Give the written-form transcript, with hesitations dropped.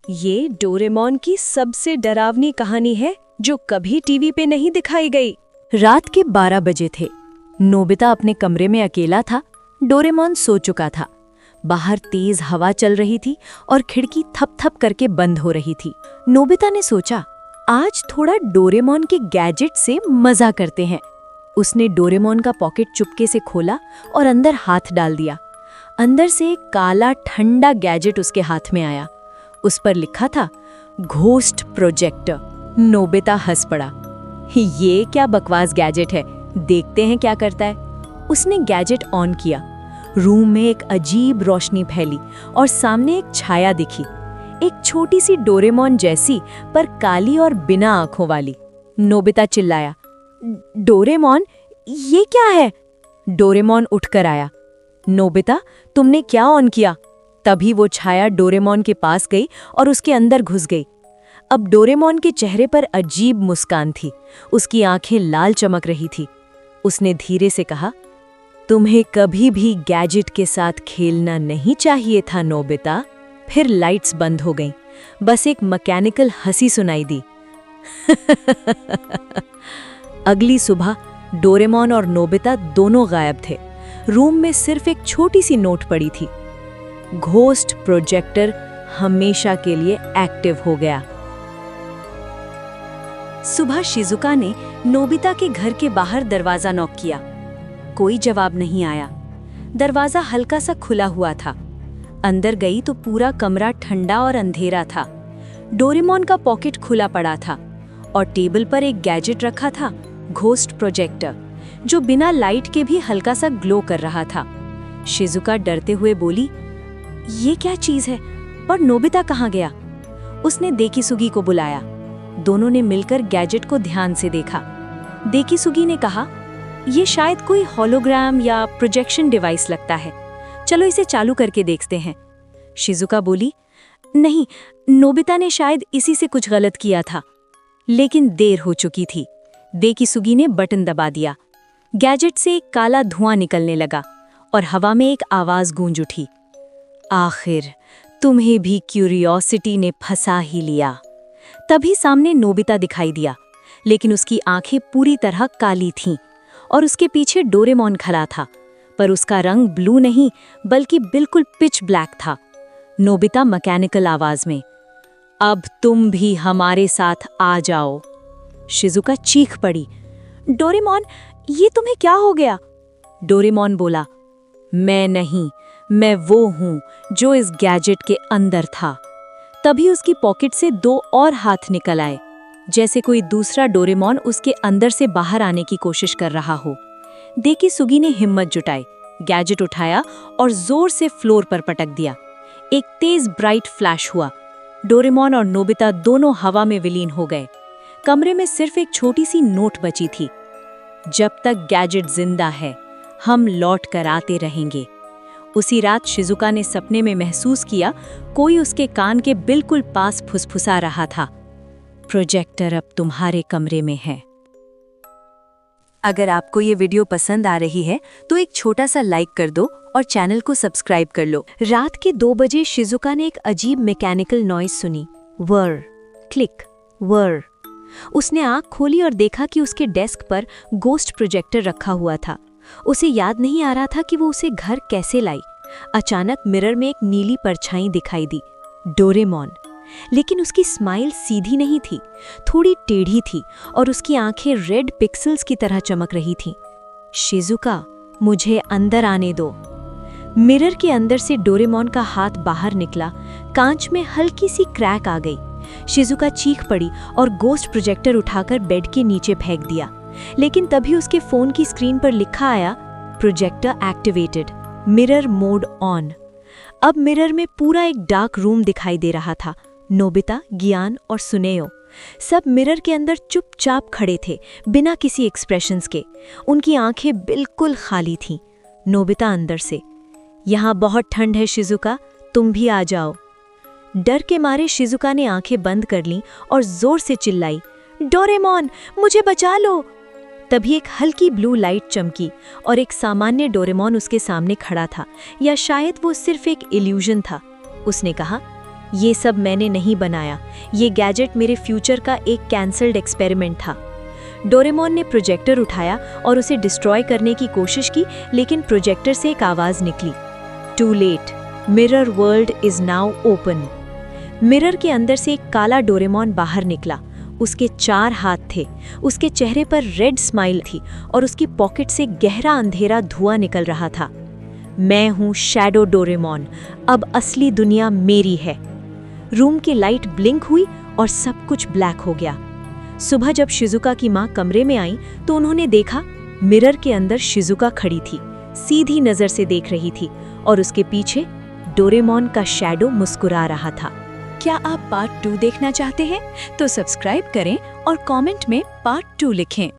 ये डोरेमोन की सबसे डरावनी कहानी है जो कभी टीवी पे नहीं दिखाई गई। रात के 12 बजे थे। नोबिता अपने कमरे में अकेला था। डोरेमोन सो चुका था। बाहर तेज हवा चल रही थी और खिड़की थप थप करके बंद हो रही थी। नोबिता ने सोचा, आज थोड़ा डोरेमोन के गैजेट से मजा करते हैं। उसने डोरेमोन का पॉकेट चुपके से खोला और अंदर हाथ डाल दिया। अंदर से एक काला ठंडा गैजेट उसके हाथ में आया। उस पर लिखा था घोस्ट प्रोजेक्टर। नोबिता हंस पड़ा। ये क्या बकवास गैजेट है, देखते हैं क्या करता है। उसने गैजेट ऑन किया। रूम में एक अजीब रोशनी फैली और सामने एक छाया दिखी, एक छोटी सी डोरेमोन जैसी पर काली और बिना आंखों वाली। नोबिता चिल्लाया, डोरेमोन, ये क्या है? डोरेमोन उठकर आया। नोबिता, तुमने क्या ऑन किया? तभी वो छाया डोरेमोन के पास गई और उसके अंदर घुस गई। अब डोरेमोन के चेहरे पर अजीब मुस्कान थी, उसकी आंखें लाल चमक रही थी। उसने धीरे से कहा, तुम्हें कभी भी गैजेट के साथ खेलना नहीं चाहिए था नोबिता। फिर लाइट्स बंद हो गईं, बस एक मैकेनिकल हंसी सुनाई दी। अगली सुबह डोरेमोन और नोबिता दोनों गायब थे। रूम में सिर्फ एक छोटी सी नोट पड़ी थी, घोस्ट प्रोजेक्टर हमेशा के लिए एक्टिव हो गया। सुबह शिजुका ने नोबिता के घर के बाहर दरवाजा नॉक किया। कोई जवाब नहीं आया। दरवाजा हल्का सा खुला हुआ था। अंदर गई तो पूरा कमरा ठंडा और अंधेरा था। डोरेमोन का पॉकेट खुला पड़ा था और टेबल पर एक गैजेट रखा था, घोस्ट प्रोजेक्टर, जो बिना लाइट के भी हल्का सा ग्लो कर रहा था। शिजुका डरते हुए बोली, ये क्या चीज है और नोबिता कहाँ गया? उसने देकीसुगी को बुलाया। दोनों ने मिलकर गैजेट को ध्यान से देखा। देकीसुगी ने कहा, ये शायद कोई होलोग्राम या प्रोजेक्शन डिवाइस लगता है, चलो इसे चालू करके देखते हैं। शिजुका बोली, नहीं, नोबिता ने शायद इसी से कुछ गलत किया था। लेकिन देर हो चुकी थी। देकीसुगी ने बटन दबा दिया। गैजेट से एक काला धुआं निकलने लगा और हवा में एक आवाज गूंज उठी, आखिर तुम्हें भी क्यूरियोसिटी ने फंसा ही लिया। तभी सामने नोबिता दिखाई दिया, लेकिन उसकी आंखें पूरी तरह काली थीं और उसके पीछे डोरेमोन खड़ा था, पर उसका रंग ब्लू नहीं बल्कि बिल्कुल पिच ब्लैक था। नोबिता मैकेनिकल आवाज में, अब तुम भी हमारे साथ आ जाओ। शिजुका चीख पड़ी, डोरेमोन, ये तुम्हें क्या हो गया? डोरेमोन बोला, मैं नहीं, मैं वो हूँ जो इस गैजेट के अंदर था। तभी उसकी पॉकेट से 2 और हाथ निकल आए, जैसे कोई दूसरा डोरेमोन उसके अंदर से बाहर आने की कोशिश कर रहा हो। देकीसुगी ने हिम्मत जुटाई, गैजेट उठाया और जोर से फ्लोर पर पटक दिया। एक तेज ब्राइट फ्लैश हुआ। डोरेमोन और नोबिता दोनों हवा में विलीन हो गए। कमरे में सिर्फ एक छोटी सी नोट बची थी, जब तक गैजेट जिंदा है हम लौट कर आते रहेंगे। उसी रात शिजुका ने सपने में महसूस किया, कोई उसके कान के बिल्कुल पास फुसफुसा रहा था, प्रोजेक्टर अब तुम्हारे कमरे में है। अगर आपको ये वीडियो पसंद आ रही है तो एक छोटा सा लाइक कर दो और चैनल को सब्सक्राइब कर लो। रात के 2 बजे शिजुका ने एक अजीब मैकेनिकल नॉइज सुनी, वर क्लिक वर। उसने आंख खोली और देखा कि उसके डेस्क पर घोस्ट प्रोजेक्टर रखा हुआ था। उसे याद नहीं आ रहा था कि वो उसे घर कैसे लाई। अचानक मिरर में एक नीली परछाई दिखाई दी, डोरेमोन। लेकिन उसकी स्माइल सीधी नहीं थी, थोड़ी टेढ़ी थी और उसकी आंखें रेड पिक्सेल्स की तरह चमक रही थीं। शिजुका, मुझे अंदर आने दो। मिरर के अंदर से डोरेमोन का हाथ बाहर निकला। कांच में हल्की सी क्रैक आ गई। शिजुका चीख पड़ी और घोस्ट प्रोजेक्टर उठाकर बेड के नीचे फेंक दिया। लेकिन तभी उसके फोन की स्क्रीन पर लिखा आया, projector activated, mirror mode on. अब मिरर में पूरा एक डार्क रूम दिखाई दे रहा था। नोबिता, गियान और सुनेयो सब मिरर के अंदर चुपचाप खड़े थे, बिना किसी एक्सप्रेशंस के। उनकी आंखें बिल्कुल खाली थीं। नोबिता अंदर से, यहाँ बहुत ठंड है शिजुका, तुम भी आ जाओ। डर के मारे शिजुका ने आंखें बंद कर लीं और जोर से चिल्लाई, डोरेमोन, मुझे बचा लो। तभी एक हल्की ब्लू लाइट चमकी और एक सामान्य डोरेमोन उसके सामने खड़ा था, या शायद वो सिर्फ एक इल्यूजन था। उसने कहा, ये सब मैंने नहीं बनाया, ये गैजेट मेरे फ्यूचर का एक कैंसल्ड एक्सपेरिमेंट था। डोरेमोन ने प्रोजेक्टर उठाया और उसे डिस्ट्रॉय करने की कोशिश की, लेकिन प्रोजेक्टर से एक आवाज़ निकली, too late, mirror world is now open. Mirror के अंदर से एक काला डोरेमोन बाहर निकला। उसके 4 हाथ थे, उसके चेहरे पर रेड स्माइल थी और उसकी पॉकेट से गहरा अंधेरा धुआं निकल रहा था। मैं हूँ शैडो डोरेमोन, अब असली दुनिया मेरी है। रूम की लाइट ब्लिंक हुई और सब कुछ ब्लैक हो गया। सुबह जब शिजुका की माँ कमरे में आई तो उन्होंने देखा मिरर के अंदर शिजुका खड़ी थी, सीधी नज़र से देख रही थी और उसके पीछे डोरेमोन का शैडो मुस्कुरा रहा था। क्या आप पार्ट 2 देखना चाहते हैं? तो सब्सक्राइब करें और कमेंट में पार्ट 2 लिखें।